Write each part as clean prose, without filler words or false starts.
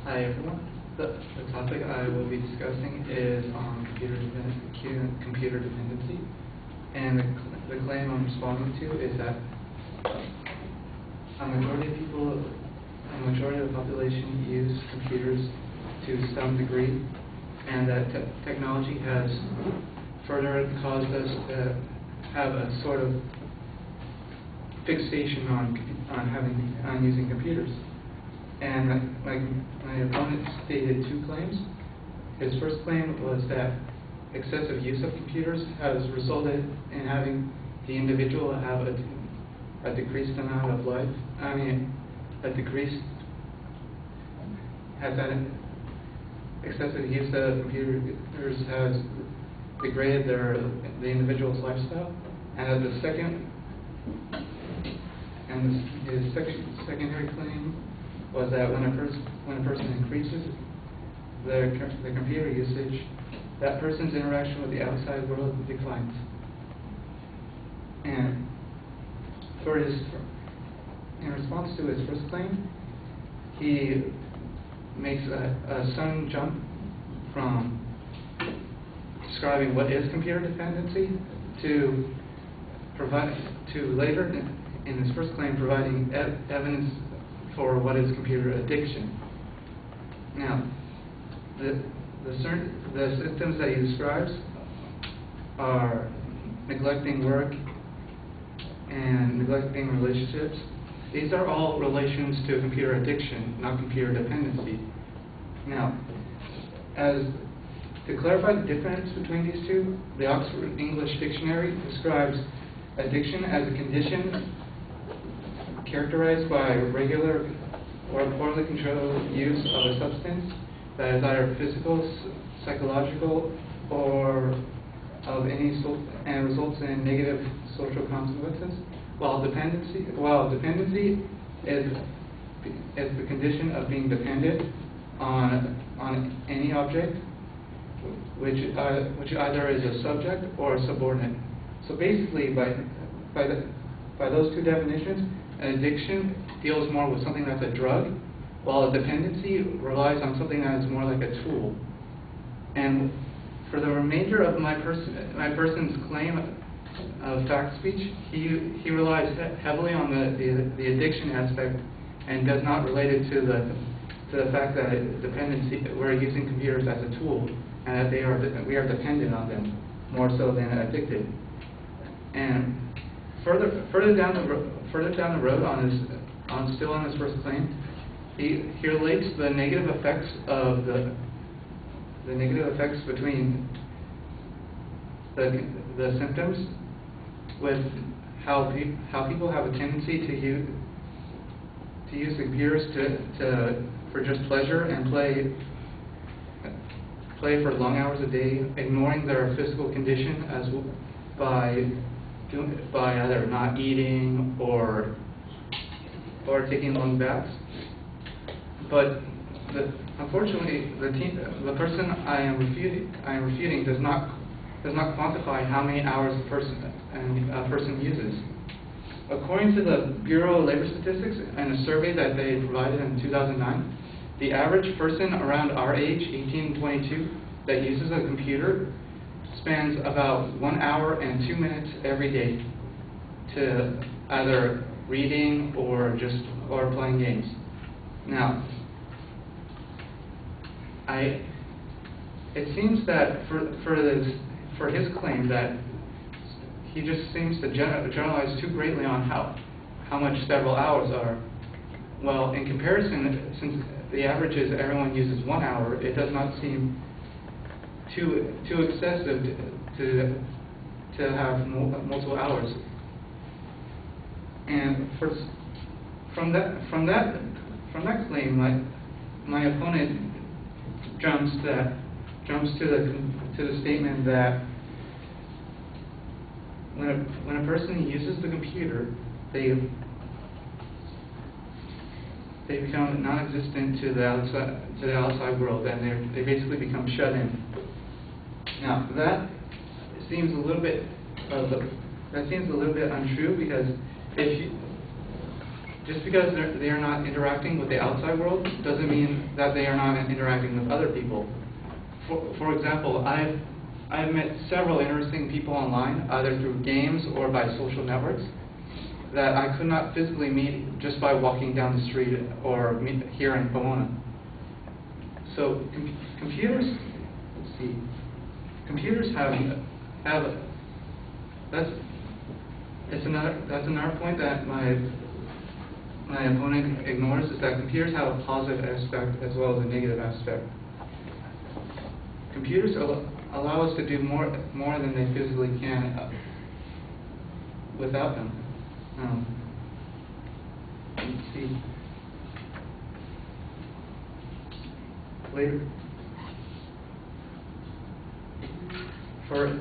Hi everyone. The topic I will be discussing is on computer dependency, and the claim I'm responding to is that a majority of the population use computers to some degree, and that technology has further caused us to have a sort of fixation on using computers. And my opponent stated two claims. His first claim was that excessive use of computers has resulted in having the individual have a decreased amount of life. Excessive use of computers has degraded the individual's lifestyle, and his secondary claim was that when a person increases the computer usage, that person's interaction with the outside world declines. And in response to his first claim, he makes a sudden jump from describing what is computer dependency to later in his first claim providing evidence for what is computer addiction. Now, the symptoms that he describes are neglecting work and neglecting relationships. These are all relations to computer addiction, not computer dependency. Now, to clarify the difference between these two, the Oxford English Dictionary describes addiction as a condition characterized by regular or poorly controlled use of a substance that is either physical, psychological, or of any sort, and results in negative social consequences. While dependency is the condition of being dependent on any object, which either is a subject or a subordinate. So basically, by those two definitions, an addiction deals more with something that's a drug, while a dependency relies on something that is more like a tool. And for the remainder of my person's claim of fact speech, he relies heavily on the addiction aspect and does not relate it to the fact that dependency, we're using computers as a tool, and that we are dependent on them more so than addicted. And further down the road, still on his first claim, he relates the negative effects of the negative effects between the symptoms with how people have a tendency to use computers for just pleasure and play for long hours a day, ignoring their physical condition by either not eating or taking long baths. But unfortunately, the person I am refuting does not quantify how many hours a person uses. According to the Bureau of Labor Statistics and a survey that they provided in 2009, the average person around our age, 18 and 22, that uses a computer spends about 1 hour and 2 minutes every day to either reading or playing games. Now, it seems that for his claim that he just seems to generalize too greatly on how much several hours are. Well, in comparison, since the average is everyone uses 1 hour, it does not seem too excessive to have multiple hours. And from that claim, my opponent jumps to the statement that when a person uses the computer, they become non-existent to the outside world, and they basically become shut in. Now that seems a little bit untrue, because just because they are not interacting with the outside world doesn't mean that they are not interacting with other people. For example, I've met several interesting people online, either through games or by social networks, that I could not physically meet just by walking down the street or meet here in Pomona. So computers, let's see, computers have that's another point that my opponent ignores, is that computers have a positive aspect as well as a negative aspect. Computers allow us to do more than they physically can without them. Let's see. Later, for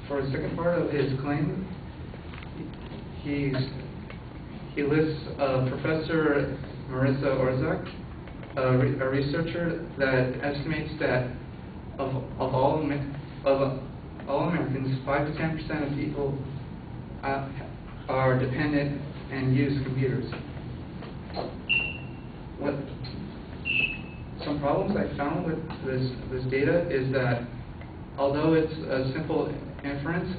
the second part of his claim, he lists Professor Marissa Orzak, a researcher that estimates that of all Americans, 5 to 10% of people are dependent and use computers. Some problems I found with this data is that although it's a simple inference,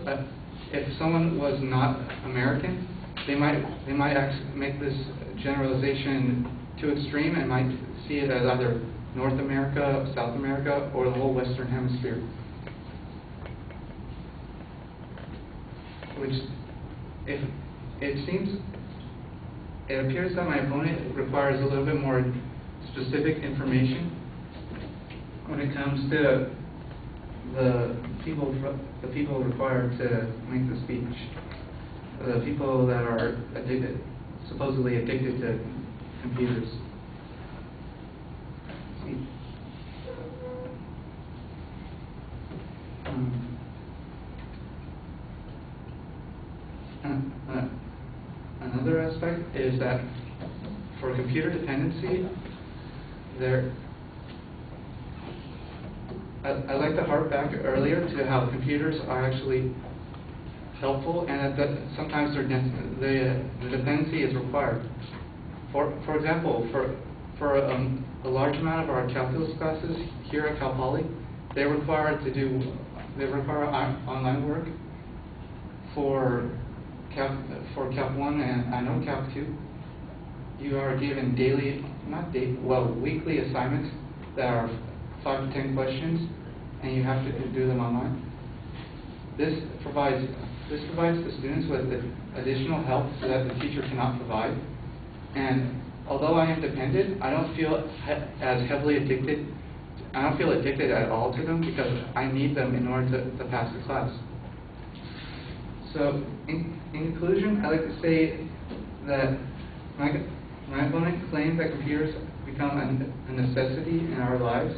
if someone was not American, they might actually make this generalization too extreme and might see it as either North America, South America, or the whole Western Hemisphere. Which, it appears that my opponent requires a little bit more specific information when it comes to the people required to make the speech, the people that are supposedly addicted to computers. Another aspect is that for computer dependency, I'd like to harp back earlier to how computers are actually helpful, and that sometimes the dependency is required. For example, for a large amount of our calculus classes here at Cal Poly, they require online work for Cap 1 and I know Cap 2. You are given weekly assignments that are 5 to 10 questions, and you have to do them online. This provides the students with additional help that the teacher cannot provide. And although I am dependent, I don't feel as heavily addicted. I don't feel addicted at all to them because I need them in order to pass the class. So, in conclusion, I'd like to say that my opponent claims that computers become a necessity in our lives.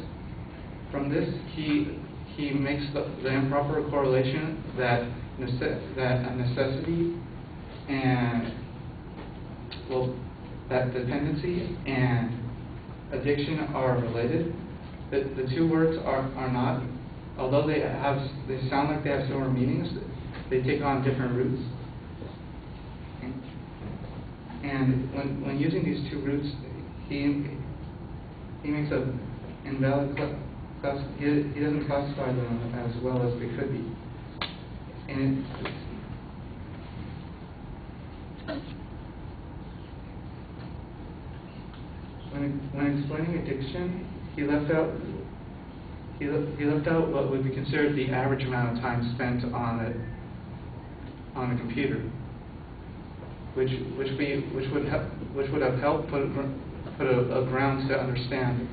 From this, he makes the improper correlation that a necessity and that dependency and addiction are related. The two words are not. Although they sound like they have similar meanings, they take on different roots. And when using these two roots, he makes an invalid class. He doesn't classify them as well as they could be. And when explaining addiction, he left out what would be considered the average amount of time spent on a computer, which would have helped put a ground to understand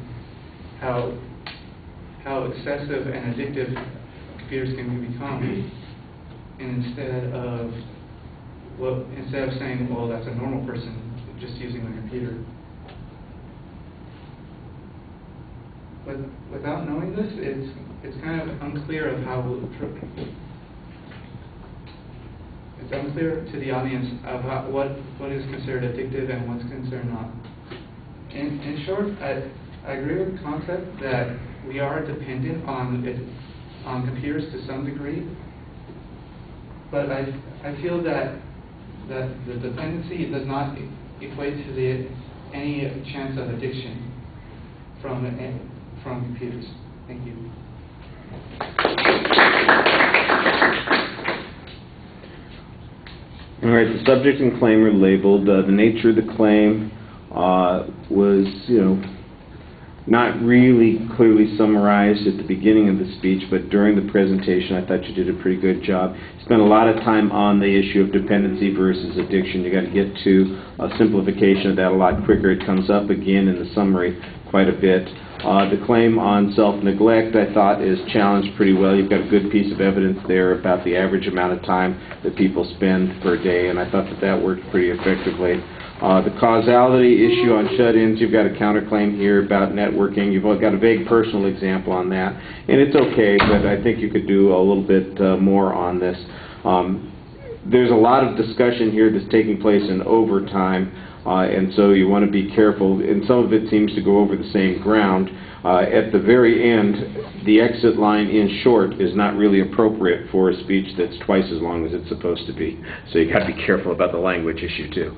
how excessive and addictive computers can become, and instead of saying, well, that's a normal person just using a computer. But without knowing this, it's kind of unclear of it's unclear to the audience of what is considered addictive and what's considered not. In short, I agree with the concept that we are dependent on computers to some degree, but I feel that the dependency does not equate to any chance of addiction from computers. Thank you. All right, the subject and claim are labeled. The nature of the claim was, not really clearly summarized at the beginning of the speech, but during the presentation I thought you did a pretty good job. Spent a lot of time on the issue of dependency versus addiction. You got to get to a simplification of that a lot quicker. It comes up again in the summary quite a bit. The claim on self-neglect, I thought, is challenged pretty well. You've got a good piece of evidence there about the average amount of time that people spend per day, and I thought that that worked pretty effectively. The causality issue on shut-ins, you've got a counterclaim here about networking. You've got a vague personal example on that, and it's okay, but I think you could do a little bit more on this. There's a lot of discussion here that's taking place in overtime, and so you want to be careful, and some of it seems to go over the same ground. At the very end, the exit line in short is not really appropriate for a speech that's twice as long as it's supposed to be. So you got to be careful about the language issue too.